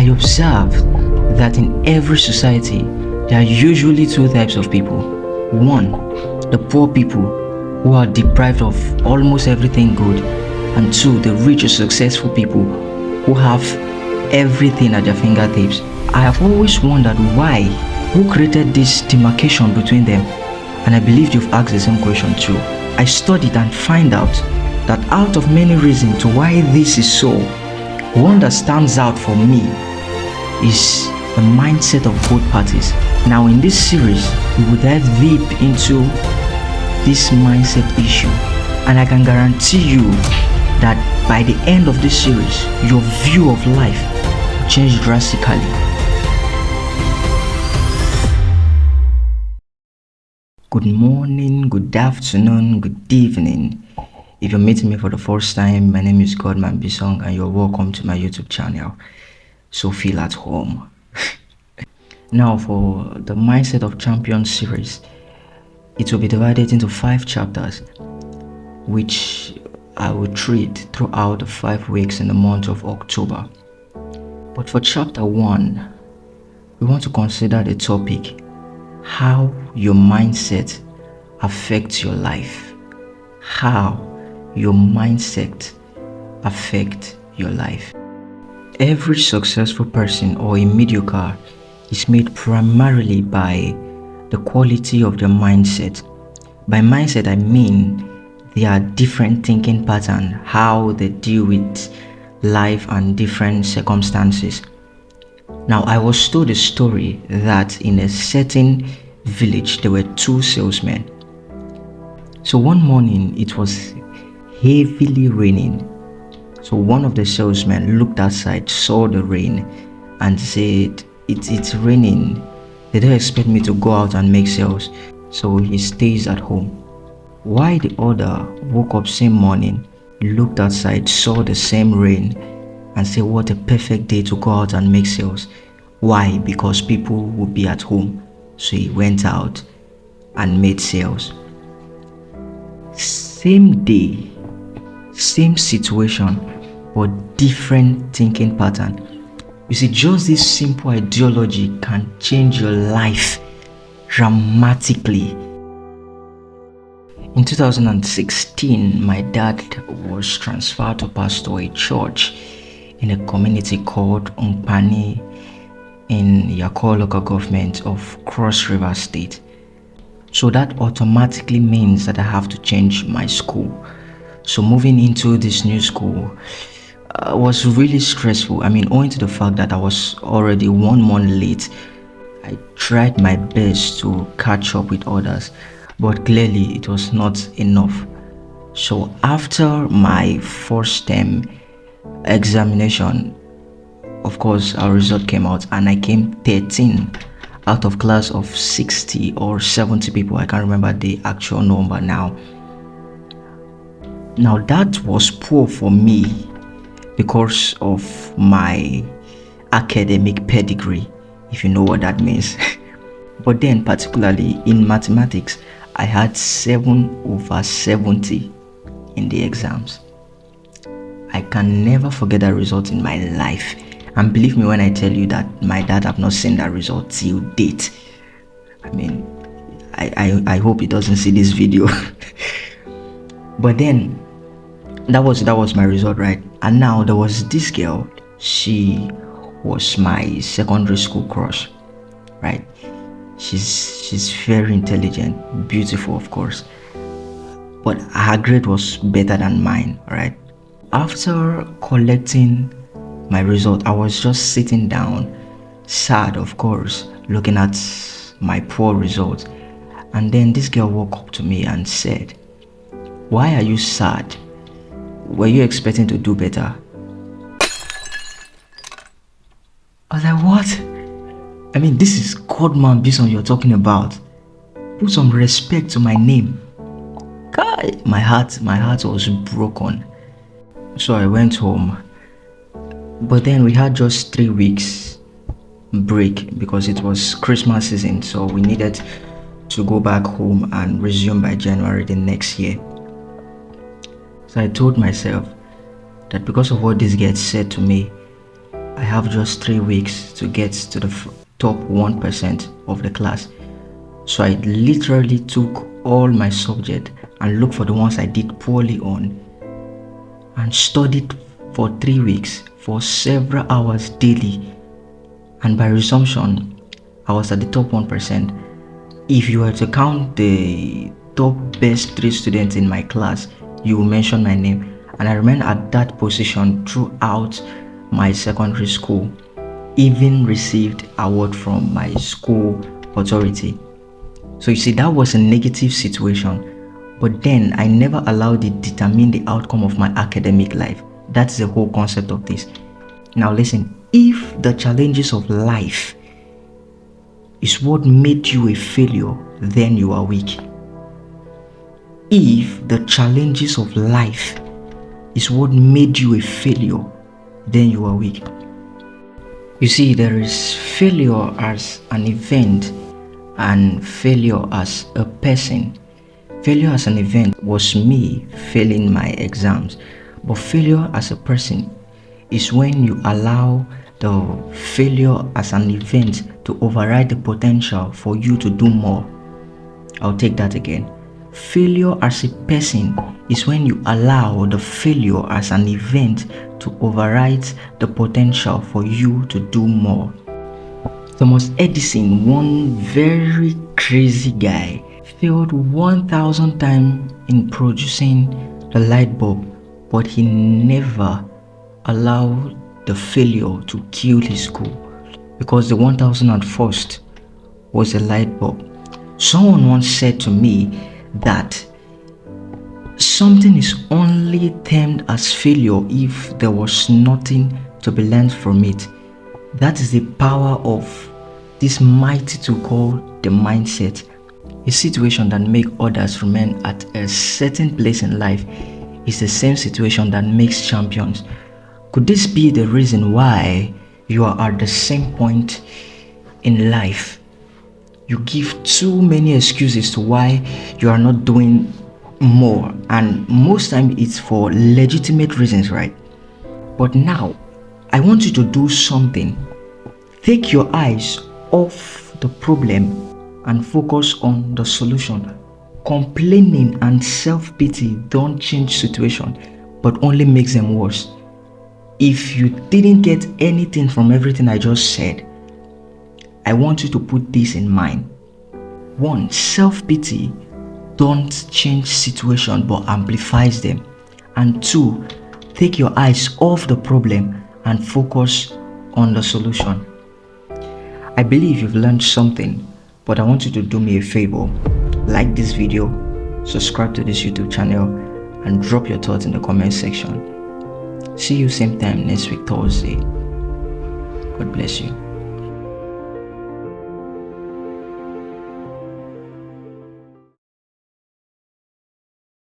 I observed that in every society, there are usually two types of people. One, the poor people who are deprived of almost everything good. And two, the rich or successful people who have everything at their fingertips. I have always wondered why, who created this demarcation between them? And I believe you've asked the same question too. I studied and find out that out of many reasons to why this is so, one that stands out for me is the mindset of both parties. Now in this series, we will dive deep into this mindset issue, and I can guarantee you that by the end of this series, your view of life will change drastically. Good morning, good afternoon, good evening. If you're meeting me for the first time, my name is Godman Bisong and you're welcome to my YouTube channel. So feel at home. Now for the Mindset of Champions series, it will be divided into 5 chapters, which I will treat throughout the 5 weeks in the month of October. But for chapter 1, we want to consider the topic, how your mindset affects your life. How your mindset affects your life. Every successful person or a mediocre is made primarily by the quality of their mindset. By mindset, I mean their different thinking pattern, how they deal with life and different circumstances. Now, I was told a story that in a certain village, there were 2 salesmen. So one morning, it was heavily raining. So one of the salesmen looked outside, saw the rain, and said, it's raining. They don't expect me to go out and make sales. So he stays at home. While the other woke up same morning, looked outside, saw the same rain, and said, what a perfect day to go out and make sales. Why? Because people would be at home. So he went out and made sales. Same day, same situation, but different thinking pattern. You see, just this simple ideology can change your life dramatically. In 2016, my dad was transferred to pastor a church in a community called Umpani in Yako local government of Cross River State. So that automatically means that I have to change my school. So moving into this new school was really stressful. I mean, owing to the fact that I was already 1 month late, I tried my best to catch up with others, but clearly it was not enough. So after my first term examination, of course, our result came out and I came 13 out of class of 60 or 70 people. I can't remember the actual number now. Now that was poor for me because of my academic pedigree, if you know what that means. But then particularly in mathematics, I had 7 over 70 in the exams. I can never forget that result in my life. And believe me when I tell you that my dad have not seen that result till date. I mean, I hope he doesn't see this video. But then that was my result, right? And now there was this girl. She was my secondary school crush, right? She's very intelligent, beautiful, of course, but her grade was better than mine, right? After collecting my result, I was just sitting down, sad, of course, looking at my poor result. And then this girl walked up to me and said, "Why are you sad? Were you expecting to do better?" I was like, what? I mean, this is Godman Bisong you're talking about. Put some respect to my name. God, my heart was broken. So I went home. But then we had just 3 weeks break because it was Christmas season. So we needed to go back home and resume by January the next year. So I told myself that because of what this girl said to me, I have just 3 weeks to get to the top 1% of the class. So I literally took all my subjects and looked for the ones I did poorly on and studied for 3 weeks for several hours daily. And by resumption, I was at the top 1%. If you were to count the top best 3 students in my class, you will mention my name. And I remained at that position throughout my secondary school, even received award from my school authority. So you see, that was a negative situation, but then I never allowed it to determine the outcome of my academic life. That's the whole concept of this. Now listen, if the challenges of life is what made you a failure, then you are weak. If the challenges of life is what made you a failure, then you are weak. You see, there is failure as an event and failure as a person. Failure as an event was me failing my exams, but failure as a person is when you allow the failure as an event to override the potential for you to do more. I'll take that again. Failure as a person is when you allow the failure as an event to override the potential for you to do more. Thomas Edison, one very crazy guy, failed 1,000 times in producing the light bulb, but he never allowed the failure to kill his goal, because the 1,001st was a light bulb. Someone once said to me that something is only termed as failure if there was nothing to be learned from it. That is the power of this mighty tool called the mindset. A situation that makes others remain at a certain place in life is the same situation that makes champions. Could this be the reason why you are at the same point in life? You give too many excuses to why you are not doing more, and most time it's for legitimate reasons, right? But now I want you to do something. Take your eyes off the problem and focus on the solution. Complaining and self-pity don't change situation, but only makes them worse. If you didn't get anything from everything I just said, I want you to put this in mind. 1. Self-pity don't change situation but amplifies them. And 2, take your eyes off the problem and focus on the solution. I believe you've learned something, but I want you to do me a favor. Like this video, subscribe to this YouTube channel, and drop your thoughts in the comment section. See you same time next week, Thursday. God bless you.